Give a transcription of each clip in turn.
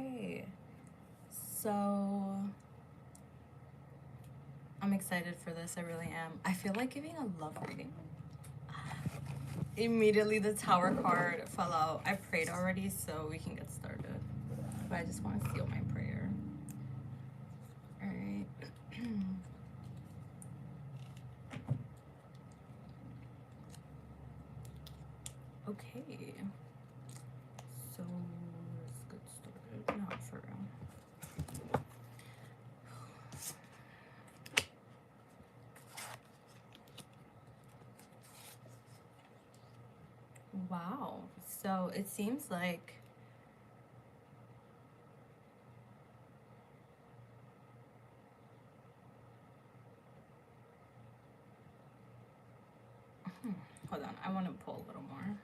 Okay, so I'm excited for this. I really am. I feel like giving a love reading. Immediately the Tower card fell out. I prayed already, so we can get started. But I just want to seal my prayer. All right. Okay. So let's get started. Not for real. Wow. So it seems like hold on, I want to pull a little more.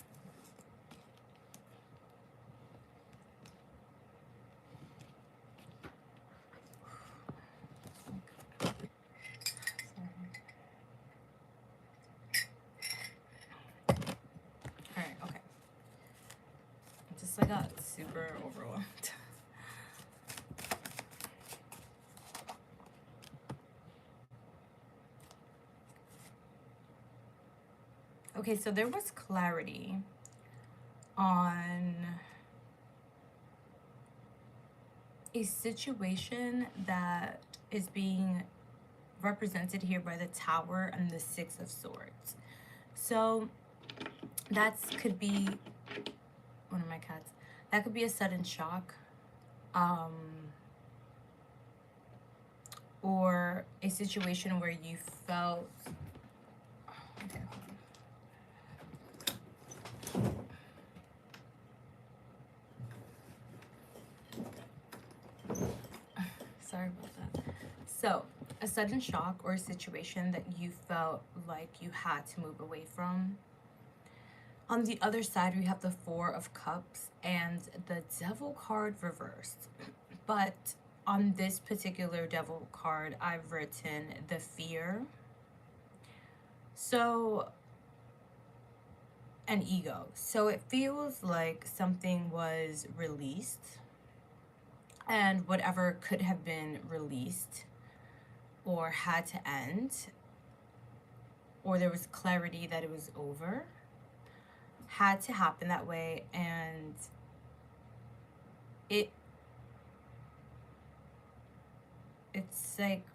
Alright, okay. I got super overwhelmed. Okay, so there was clarity on a situation that is being represented here by the Tower and the Six of Swords. So that could be one of my cats. That could be a sudden shock, or a situation where you felt. Okay. Sorry about that. So, a sudden shock or a situation that you felt like you had to move away from. On the other side, we have the Four of Cups and the Devil card reversed. But on this particular Devil card, I've written the fear. So, an ego. So it feels like something was released, and whatever could have been released or had to end, or there was clarity that it was over, had to happen that way. And it's like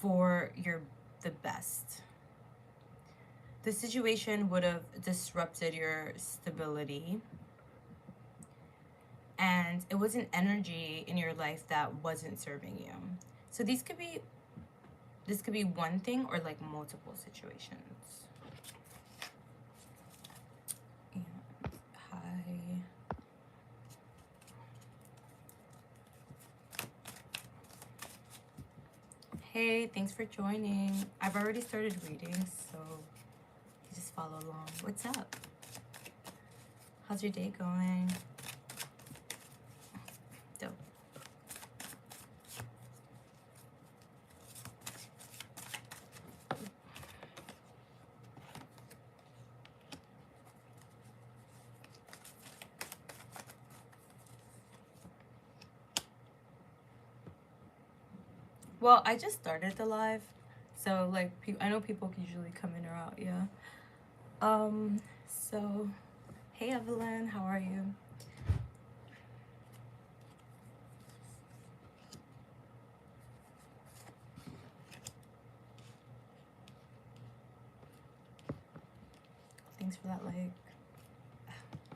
for the best. The situation would have disrupted your stability, and it was an energy in your life that wasn't serving you. So this could be one thing or like multiple situations. And hi. Hey, thanks for joining. I've already started reading, so you just follow along. What's up? How's your day going? Dope. Well, I just started the live, so like I know people usually come in or out. Yeah. So hey Evelyn, how are you? Thanks for that like.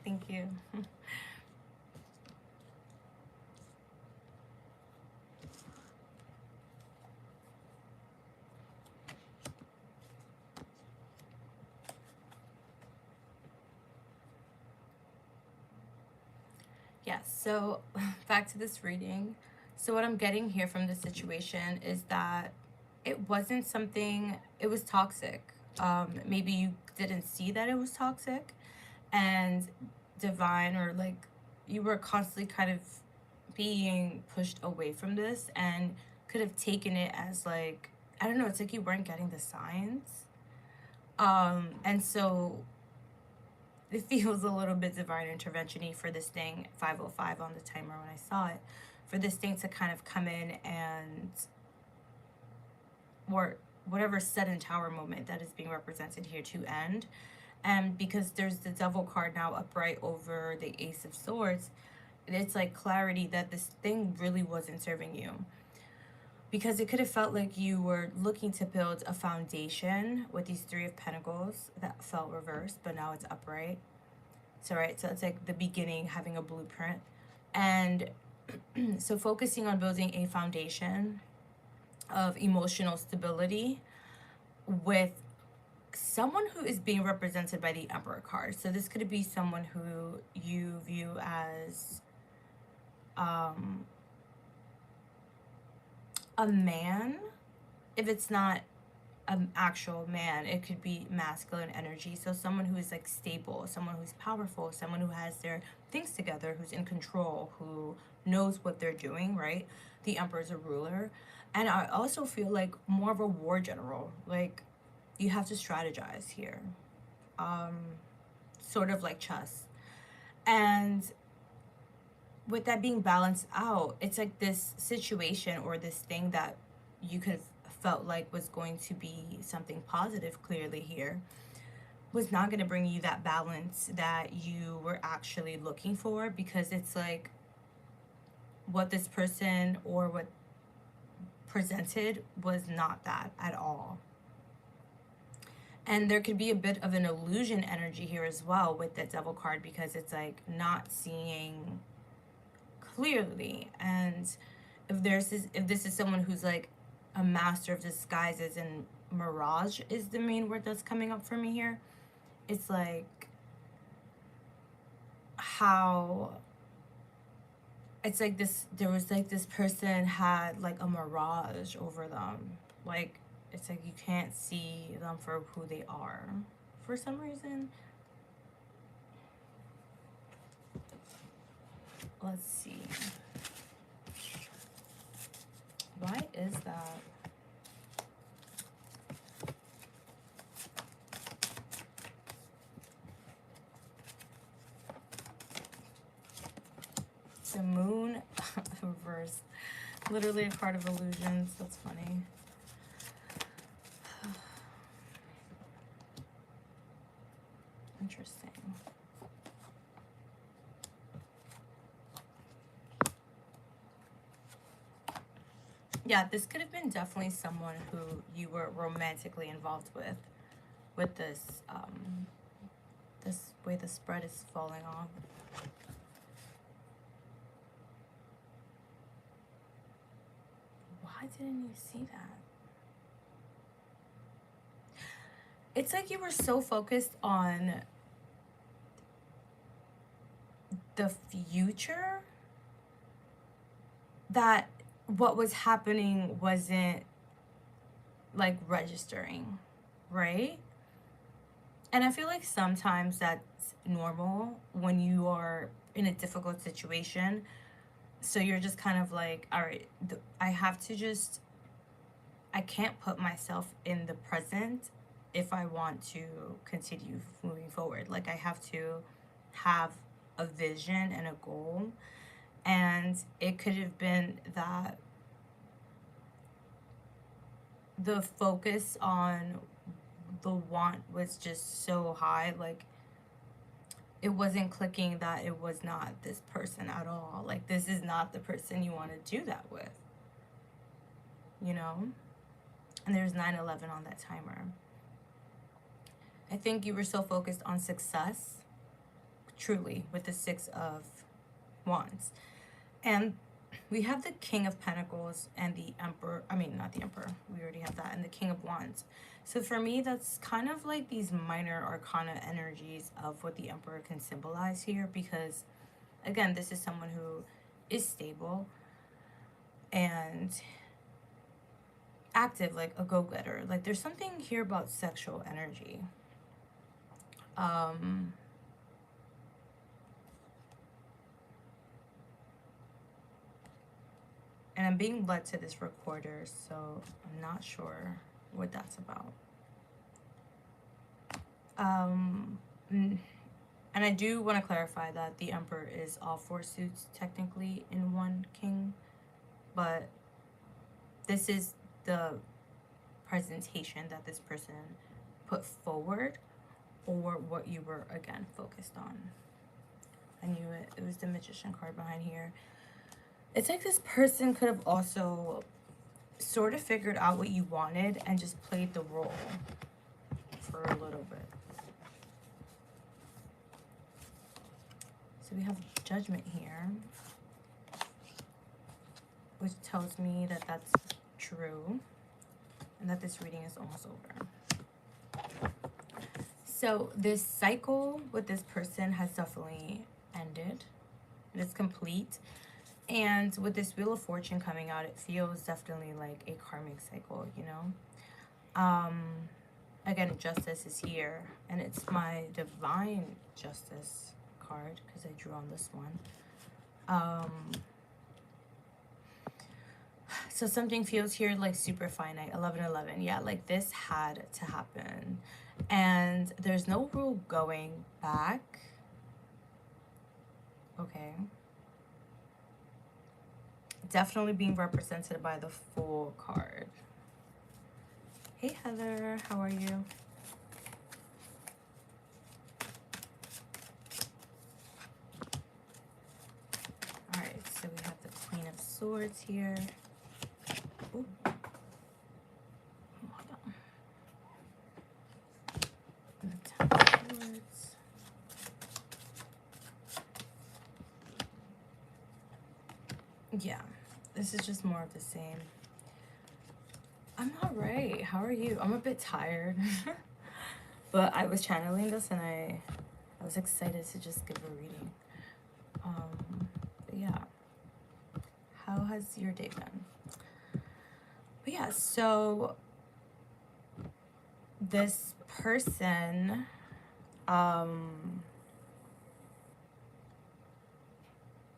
Thank you. Yes, so back to this reading. So what I'm getting here from the situation is that it wasn't something, it was toxic. Maybe you didn't see that it was toxic, and divine, or like you were constantly kind of being pushed away from this, and could have taken it as like, I don't know, it's like you weren't getting the signs. And so it feels a little bit divine intervention-y for this thing, 5:05 on the timer when I saw it, for this thing to kind of come in and, or whatever Seven Tower moment that is being represented here, to end. And because there's the Devil card now upright over the Ace of Swords, it's like clarity that this thing really wasn't serving you. Because it could have felt like you were looking to build a foundation with these Three of Pentacles that felt reversed, but now it's upright. So, right, so it's like the beginning, having a blueprint. And so focusing on building a foundation of emotional stability with someone who is being represented by the Emperor card. So this could be someone who you view as a man. If it's not an actual man, it could be masculine energy. So someone who is like stable, someone who's powerful, someone who has their things together, who's in control, who knows what they're doing, right? The Emperor's a ruler. And I also feel like more of a war general. Like, you have to strategize here. Sort of like chess. And with that being balanced out, it's like this situation or this thing that you could have felt like was going to be something positive, clearly here, was not going to bring you that balance that you were actually looking for, because it's like what this person or what presented was not that at all. And there could be a bit of an illusion energy here as well with the Devil card, because it's like not seeing clearly. And if this is someone who's like a master of disguises, and mirage is the main word that's coming up for me here, it's like how it's like this, there was like this person had like a mirage over them. Like, it's like you can't see them for who they are for some reason. Let's see. Why is that? The moon reverse. Literally a card of illusions. That's funny. Interesting. Yeah, this could have been definitely someone who you were romantically involved with this this way the spread is falling off. Why didn't you see that? It's like you were so focused on the future that what was happening wasn't like registering, right? And I feel like sometimes that's normal when you are in a difficult situation. So you're just kind of like, all right, I can't put myself in the present if I want to continue moving forward. Like, I have to have a vision and a goal. And it could have been that the focus on the want was just so high, like it wasn't clicking that it was not this person at all. Like, this is not the person you want to do that with, you know? And there's 9/11 on that timer. I think you were so focused on success, truly, with the Six of Wands. And we have the King of Pentacles and the Emperor. I mean, not the Emperor. We already have that. And the King of Wands. So for me, that's kind of like these minor arcana energies of what the Emperor can symbolize here. Because, again, this is someone who is stable and active, like a go-getter. Like, there's something here about sexual energy. And I'm being led to this recorder, so I'm not sure what that's about. And I do want to clarify that the Emperor is all four suits technically in one king, but this is the presentation that this person put forward, or what you were again focused on. I knew it. It was the Magician card behind here. It's like this person could have also sort of figured out what you wanted and just played the role for a little bit. So we have Judgment here, which tells me that that's true and that this reading is almost over. So this cycle with this person has definitely ended. It is complete. And with this Wheel of Fortune coming out, it feels definitely like a karmic cycle, you know? Again, Justice is here, and it's my Divine Justice card because I drew on this one. So something feels here like super finite. 11-11. Yeah, like this had to happen. And there's no real going back. Okay. Definitely being represented by the Fool card. Hey Heather, how are you? Alright, so we have the Queen of Swords here. Ooh. Hold on. And the Ten of Swords. Yeah. This is just more of the same. I'm not right. How are you? I'm a bit tired. But I was channeling this and I was excited to just give a reading. But yeah. How has your day been? But yeah, so this person, yeah,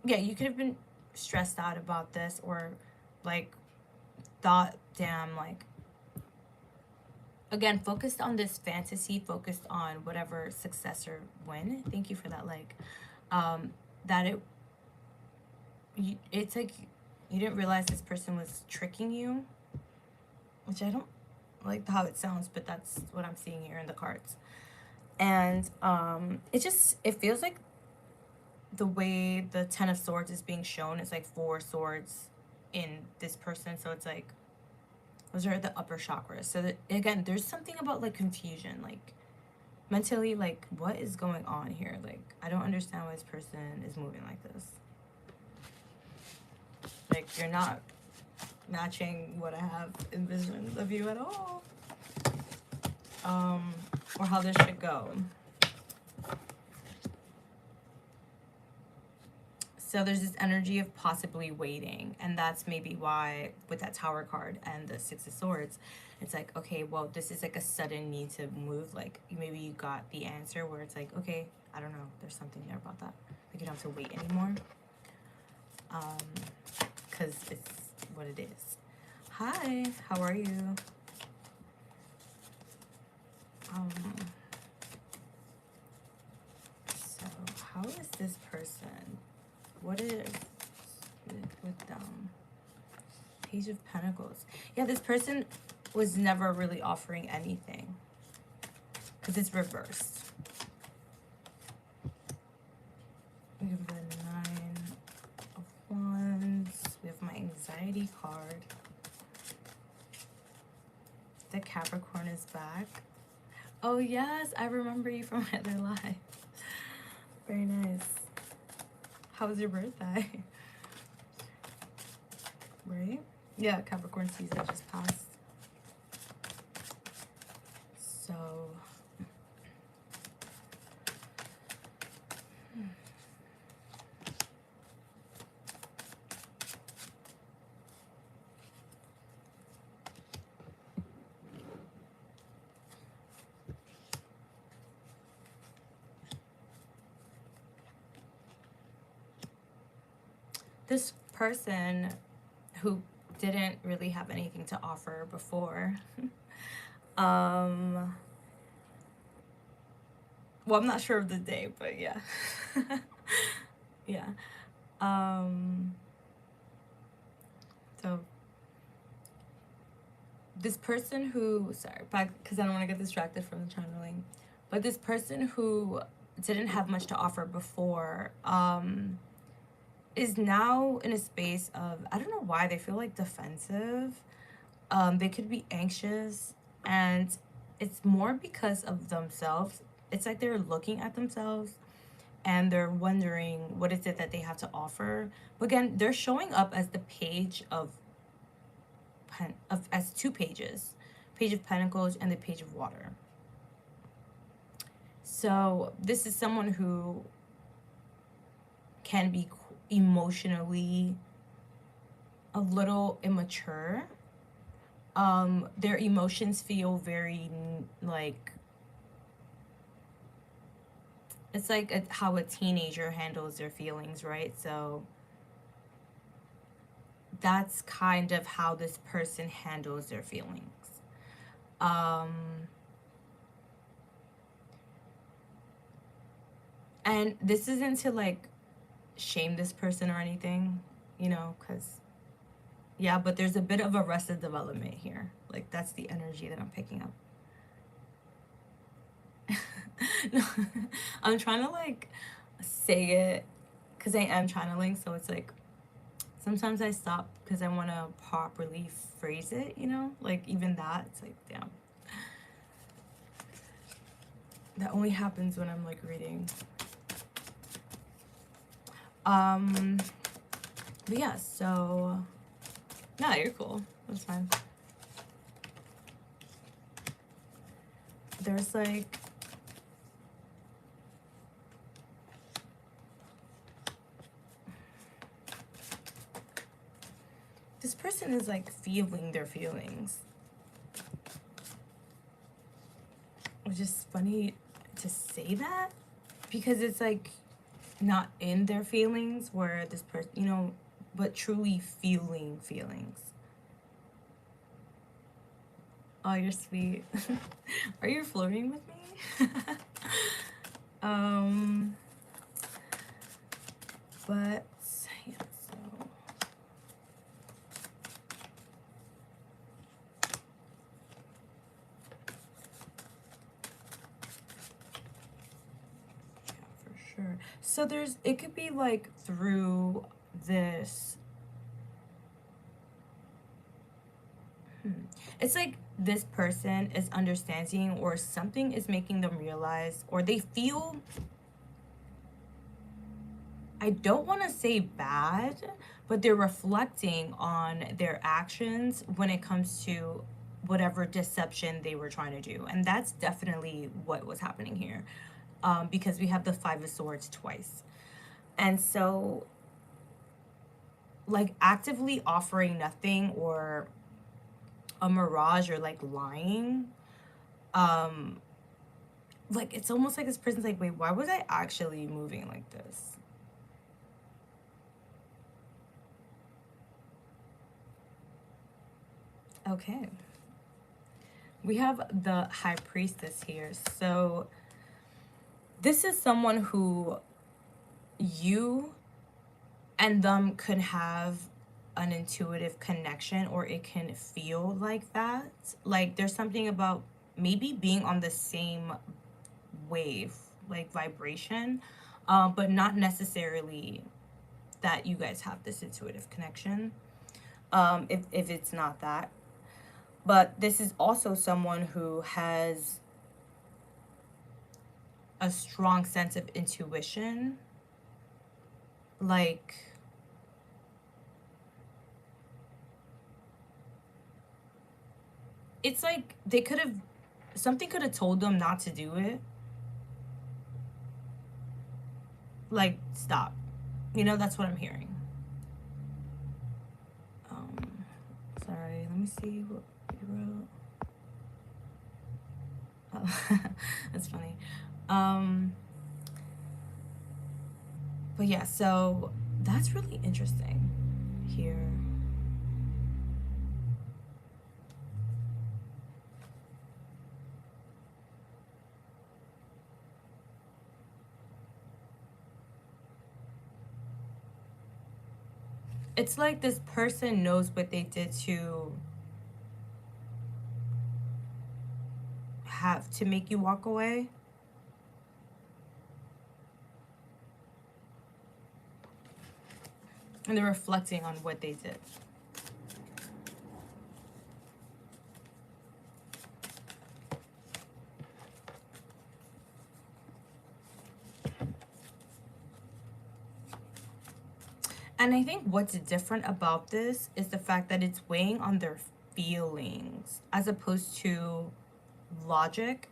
you could have been stressed out about this, or like thought, damn, like, again, focused on this fantasy, focused on whatever success or win. Thank you for that. Like, that it's like you didn't realize this person was tricking you, which I don't like how it sounds, but that's what I'm seeing here in the cards. And it feels like the way the Ten of Swords is being shown is like 4 swords in this person. So it's like those are the upper chakras. So that, again, there's something about like confusion, like mentally, like what is going on here? Like I don't understand why this person is moving like this. Like you're not matching what I have envisioned of you at all. Or how this should go. So there's this energy of possibly waiting, and that's maybe why with that Tower card and the Six of Swords, it's like, okay, well, this is like a sudden need to move. Like maybe you got the answer where it's like, okay, I don't know, there's something there about that. Like you don't have to wait anymore. Because it's what it is. Hi, how are you? So how is this person? What is with them? Page of Pentacles. Yeah, this person was never really offering anything because it's reversed. We have the Nine of Wands. We have my Anxiety card. The Capricorn is back. Oh yes, I remember you from my other life. Very nice. How was your birthday? Right? Yeah, Capricorn season just passed. So this person who didn't really have anything to offer before Well, I'm not sure of the day, but yeah. Yeah. Um, so this person who, sorry, back, because I don't want to get distracted from the channeling, but this person who didn't have much to offer before, is now in a space of, I don't know why, they feel like defensive. They could be anxious, and it's more because of themselves. It's like they're looking at themselves and they're wondering what is it that they have to offer. But again, they're showing up as the page of as two pages, page of pentacles and the page of water. So this is someone who can be emotionally a little immature. Their emotions feel very like, it's like how a teenager handles their feelings, right? So that's kind of how this person handles their feelings. And this isn't to like shame this person or anything, you know, because yeah, but there's a bit of arrested development here. Like, that's the energy that I'm picking up. No, I'm trying to like say it because I am channeling, so it's like sometimes I stop because I want to properly phrase it, you know, like even that, it's like, damn, that only happens when I'm like reading. But yeah, so no, you're cool, that's fine. There's like, this person is like feeling their feelings, which is funny to say that because it's like not in their feelings, where this person, you know, but truly feeling feelings. Oh, you're sweet. Are you flirting with me? But yeah, so yeah, for sure. So there's, it could be like through this, it's like this person is understanding, or something is making them realize, or they feel, I don't want to say bad, but they're reflecting on their actions when it comes to whatever deception they were trying to do. And that's definitely what was happening here, because we have the Five of Swords twice. And so, like, actively offering nothing, or a mirage, or like lying, like, it's almost like this person's like, wait, why was I actually moving like this? Okay. We have the High Priestess here. So this is someone who you and them could have an intuitive connection, or it can feel like that. Like, there's something about maybe being on the same wave, like vibration, but not necessarily that you guys have this intuitive connection, if it's not that. But this is also someone who has a strong sense of intuition. Like, it's like they could have, something could have told them not to do it. Like, stop. You know, that's what I'm hearing. Sorry, let me see what you wrote. Oh, that's funny. But yeah, so that's really interesting here. it's like this person knows what they did to make you walk away. And they're reflecting on what they did. And I think what's different about this is the fact that it's weighing on their feelings as opposed to logic.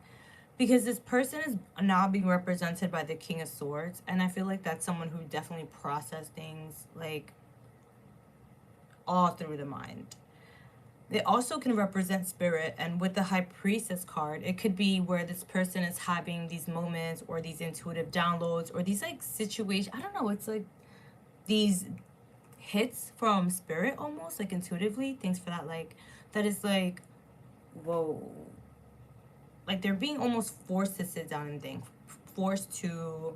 Because this person is now being represented by the King of Swords. And I feel like that's someone who definitely processed things like all through the mind. They also can represent spirit, and with the High Priestess card, it could be where this person is having these moments or these intuitive downloads or these like situations. I don't know, it's like these hits from spirit almost, like intuitively. Thanks for that. Like, that is like, whoa. Like they're being almost forced to sit down and think, forced to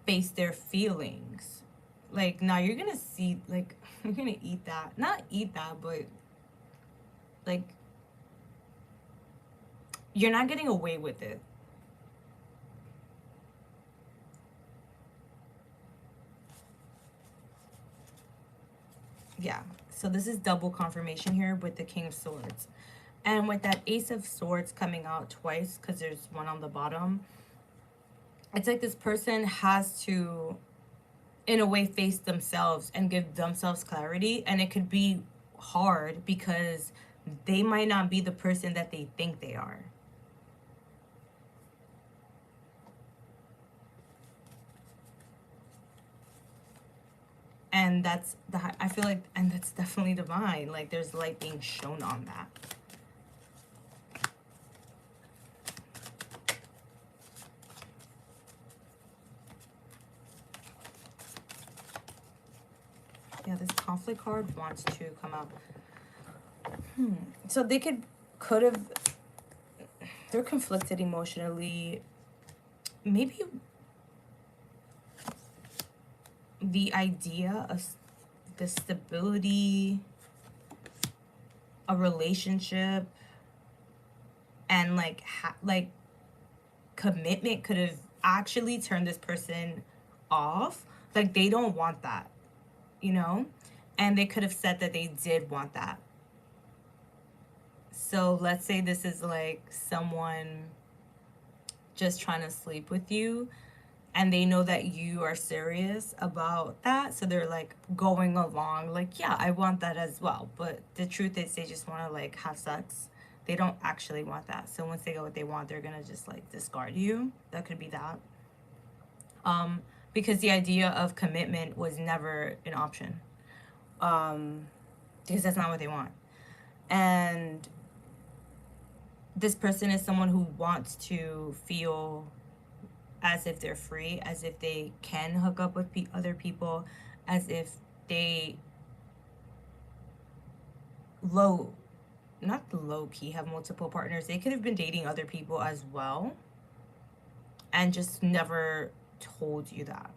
face their feelings. Like, now you're gonna see, like, you're gonna eat that. Not eat that, but like, you're not getting away with it. Yeah, so this is double confirmation here with the King of Swords. And with that Ace of Swords coming out twice, because there's one on the bottom, it's like this person has to, in a way, face themselves and give themselves clarity. And it could be hard because they might not be the person that they think they are. And that's I feel like, and that's definitely divine. Like, there's light being shown on that. Yeah, this conflict card wants to come out. So they could have, they're conflicted emotionally. Maybe the idea of the stability, a relationship, and like commitment could have actually turned this person off. Like, they don't want that, you know? And they could have said that they did want that. So let's say this is like someone just trying to sleep with you, and they know that you are serious about that, so they're like going along like, yeah, I want that as well. But the truth is, they just want to like have sex. They don't actually want that. So once they get what they want, they're gonna just like discard you. That could be that. Because the idea of commitment was never an option. Because that's not what they want. And this person is someone who wants to feel as if they're free, as if they can hook up with other people, as if they not low key have multiple partners. They could have been dating other people as well and just never told you that.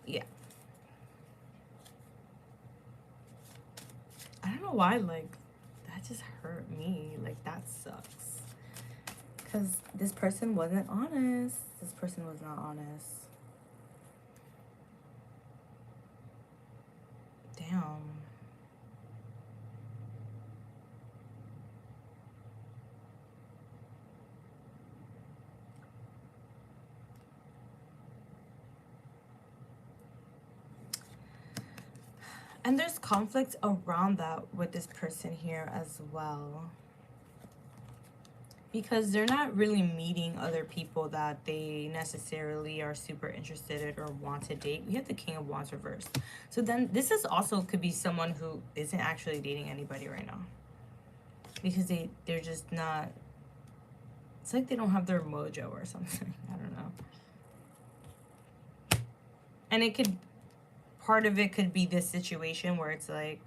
Yeah. I don't know why, like, that just hurt me. Like, that sucks. Because this person wasn't honest. This person was not honest. Damn. And there's conflict around that with this person here as well. Because they're not really meeting other people that they necessarily are super interested in or want to date. We have the King of Wands reversed. So then this is also could be someone who isn't actually dating anybody right now. Because they're just not, it's like they don't have their mojo or something. I don't know. And it could part of it could be this situation where it's like,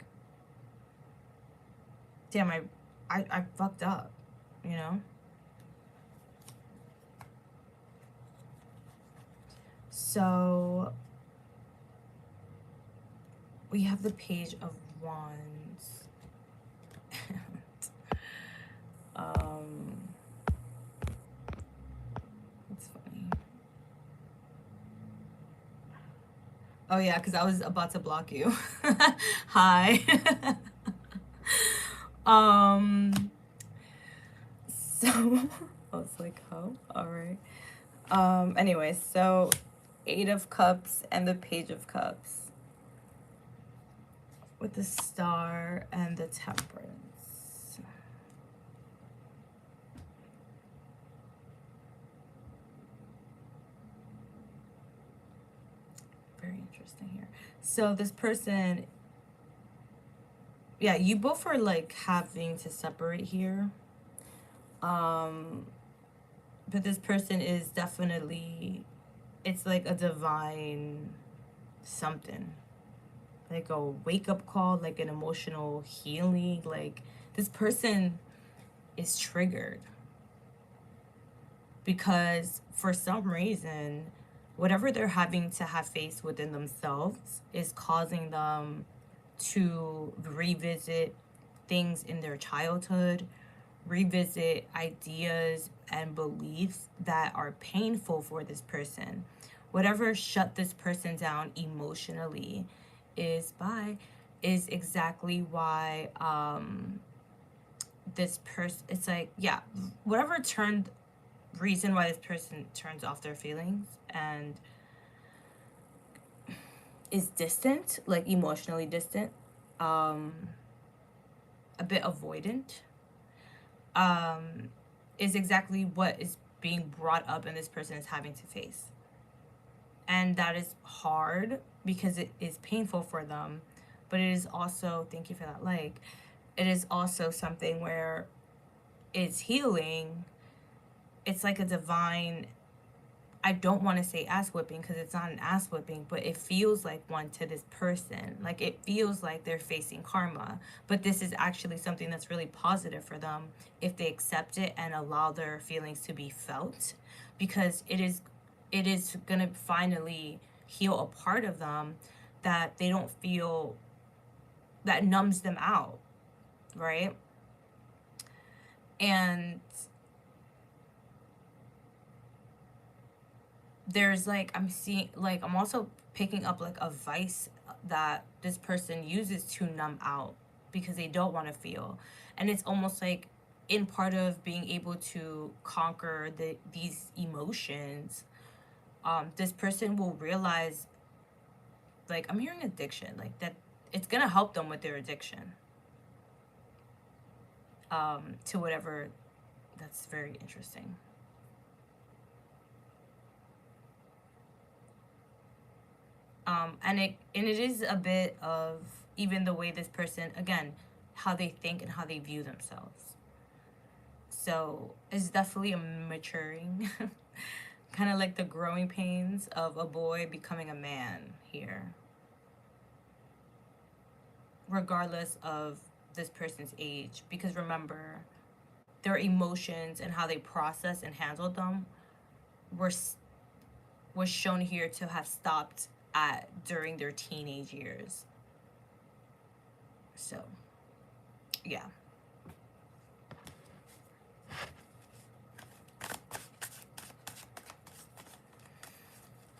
damn, I fucked up, you know? So we have the Page of Wands. It's funny. Oh yeah, because I was about to block you. Hi. So I was like, oh, all right. Anyway, so 8 of Cups and the Page of Cups with the Star and the Temperance. Very interesting here. So this person, yeah, you both are like having to separate here. But this person is definitely, it's like a divine something, like a wake-up call, like an emotional healing. Like this person is triggered because for some reason whatever they're having to have faced within themselves is causing them to revisit things in their childhood, revisit ideas and beliefs that are painful for this person. Whatever shut this person down emotionally is exactly why this person, it's like, yeah, whatever reason why this person turns off their feelings and is distant, like emotionally distant, a bit avoidant, is exactly what is being brought up and this person is having to face. And that is hard because it is painful for them, but it is also, thank you for that, like, it is also something where it's healing. It's like a divine, I don't want to say ass whipping because it's not an ass whipping, but it feels like one to this person. Like it feels like they're facing karma, but this is actually something that's really positive for them if they accept it and allow their feelings to be felt, because it is going to finally heal a part of them that they don't feel, that numbs them out, right? And there's like, I'm seeing, like, I'm also picking up like a vice that this person uses to numb out because they don't want to feel. And it's almost like in part of being able to conquer these emotions, this person will realize, like, I'm hearing addiction, like that it's gonna help them with their addiction, to whatever. That's very interesting. And it is a bit of even the way this person, again, how they think and how they view themselves. So it's definitely a maturing, kind of like the growing pains of a boy becoming a man here, regardless of this person's age. Because remember, their emotions and how they process and handle them were was shown here to have stopped at during their teenage years. So, yeah.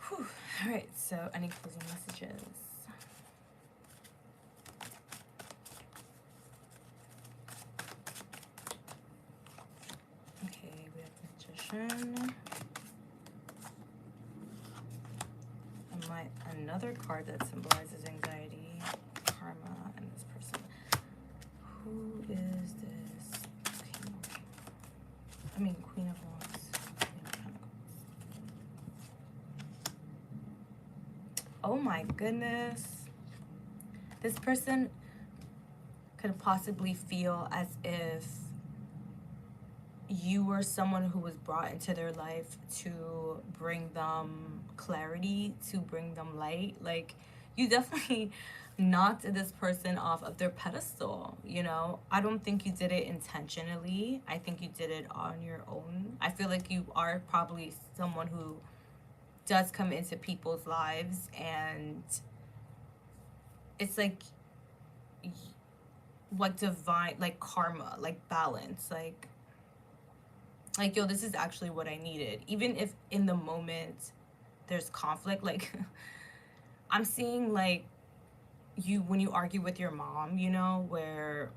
Whew. All right, so any closing messages? Okay, we have Magician. Another card that symbolizes anxiety, karma, and this person. Who is this? Queen of Wands. Queen of Pentacles. Oh my goodness. This person could possibly feel as if you were someone who was brought into their life to bring them clarity, to bring them light. Like you definitely knocked this person off of their pedestal, you know? I don't think you did it intentionally. I think you did it on your own. I feel like you are probably someone who does come into people's lives, and it's like divine, like karma, like balance, like yo, this is actually what I needed. Even if in the moment there's conflict, like I'm seeing like you when you argue with your mom, you know, where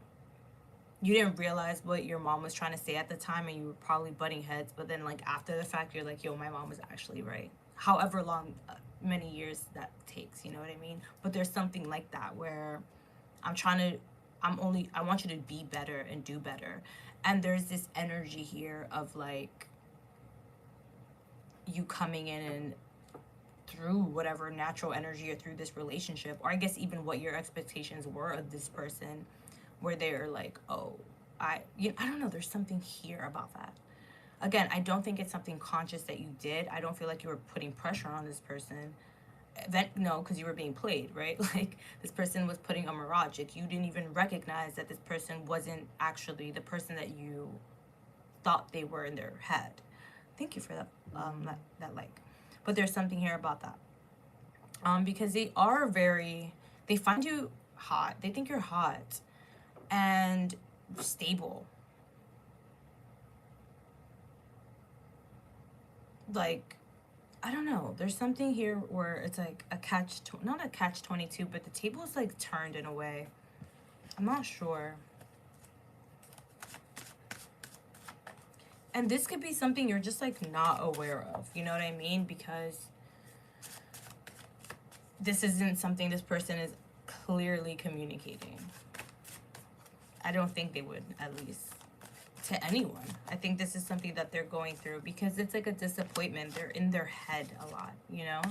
you didn't realize what your mom was trying to say at the time, and you were probably butting heads, but then like after the fact you're like, yo, my mom was actually right, however long, many years that takes, you know what I mean? But there's something like that where I'm trying to, I want you to be better and do better. And there's this energy here of like you coming in and through whatever natural energy or through this relationship, or I guess even what your expectations were of this person, where they're like, oh, I don't know, there's something here about that. Again, I don't think it's something conscious that you did. I don't feel like you were putting pressure on this person. That no, because you were being played, right? Like this person was putting a mirage. Like you didn't even recognize that this person wasn't actually the person that you thought they were in their head. Thank you for that. That like, but there's something here about that. Because they are very, they find you hot. They think you're hot and stable. Like, I don't know. There's something here where it's like a not a catch 22, but the table is like turned in a way. I'm not sure. And this could be something you're just like not aware of. You know what I mean? Because this isn't something this person is clearly communicating. I don't think they would, at least to anyone. I think this is something that they're going through because it's like a disappointment. They're in their head a lot, you know?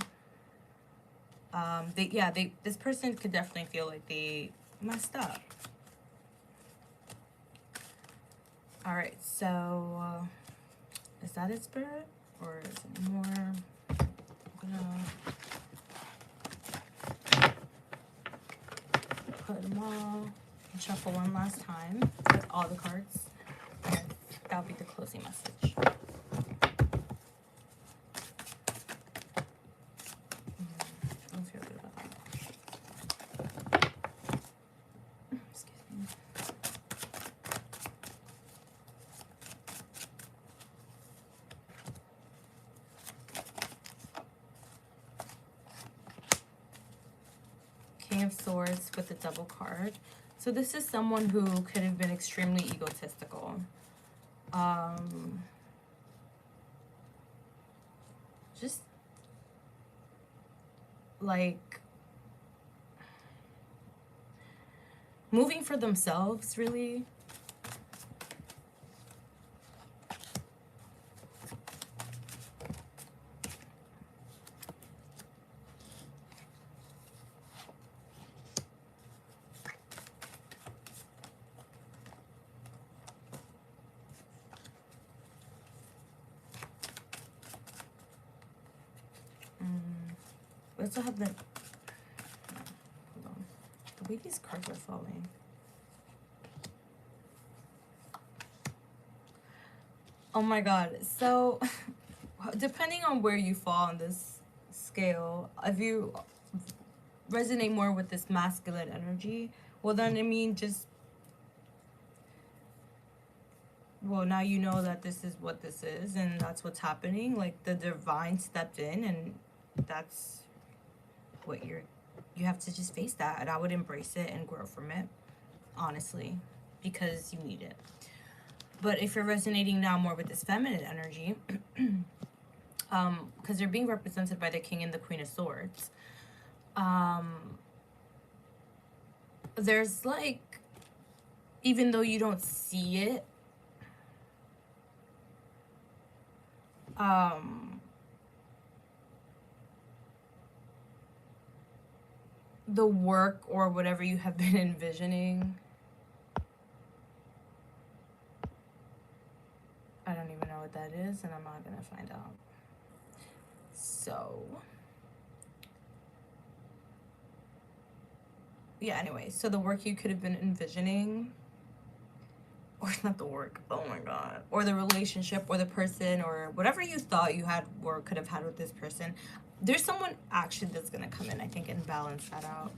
This person could definitely feel like they messed up. All right, so is that it, Spirit? Or is it more? I'm gonna put them all and shuffle one last time with all the cards. That'll be the closing message. I feel good about that. Excuse me. King of Swords with the double card. So this is someone who could have been extremely egotistical. Just like moving for themselves, really. We also have the, hold on, the way these cards are falling. Oh my god. So depending on where you fall on this scale, if you resonate more with this masculine energy, well then I mean just, well, now you know that this is what this is and that's what's happening. Like the divine stepped in, and that's what you have to just face that, and I would embrace it and grow from it, honestly, because you need it. But if you're resonating now more with this feminine energy, because they're being represented by the King and the Queen of Swords, there's like, even though you don't see it, the work or whatever you have been envisioning, I don't even know what that is, and I'm not gonna find out. So yeah, anyway, so the work you could have been envisioning, or not the work, oh my god, or the relationship or the person or whatever you thought you had or could have had with this person, there's someone actually that's gonna come in, I think, and balance that out.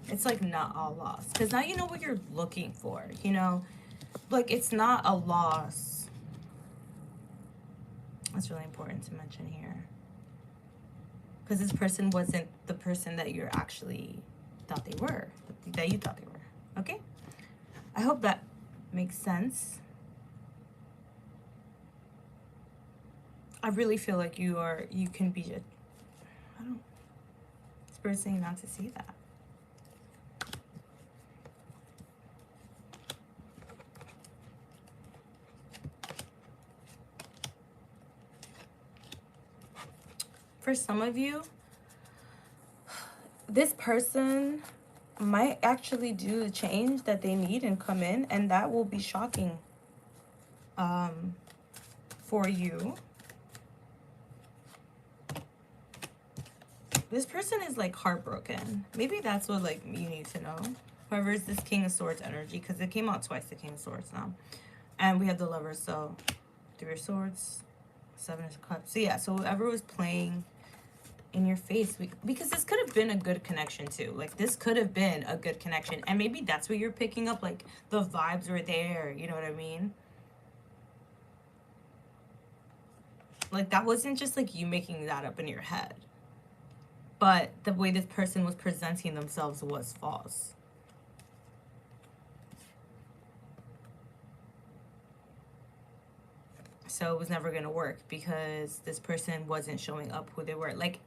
It's like not all lost because now you know what you're looking for, you know, like it's not a loss. That's really important to mention here because this person wasn't the person that you're actually thought they were, that you thought they were. Okay, I hope that makes sense. I really feel like you can be a, I don't, Spirit's saying not to see that. For some of you, this person might actually do the change that they need and come in, and that will be shocking for you. This person is like heartbroken. Maybe that's what like you need to know. Whoever is this King of Swords energy, because it came out twice, the King of Swords now. And we have the Lovers, so 3 of Swords, 7 of Cups. So yeah, so whoever was playing in your face, because this could have been a good connection too. Like this could have been a good connection. And maybe that's what you're picking up, like the vibes were there, you know what I mean? Like that wasn't just like you making that up in your head. But the way this person was presenting themselves was false. So it was never going to work because this person wasn't showing up who they were. Like,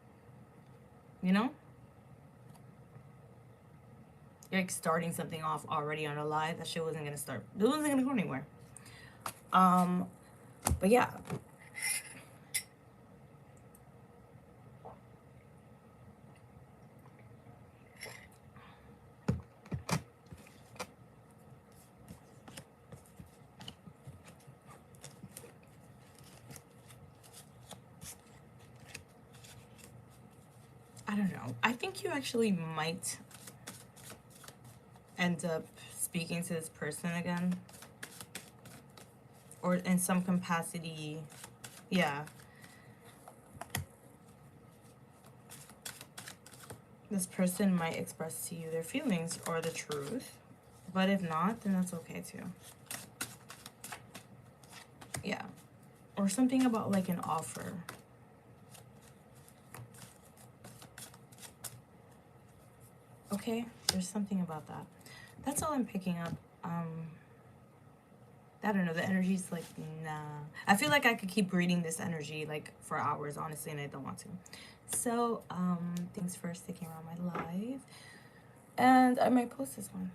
you know? You're like starting something off already on a lie. That shit wasn't going to start. It wasn't going to go anywhere. But yeah. I don't know. I think you actually might end up speaking to this person again. Or in some capacity, yeah. This person might express to you their feelings or the truth. But if not, then that's okay too. Yeah. Or something about like an offer. Okay, there's something about that. That's all I'm picking up. I don't know, the energy's like, nah. I feel like I could keep reading this energy like for hours, honestly, and I don't want to. So, thanks for sticking around my live. And I might post this one.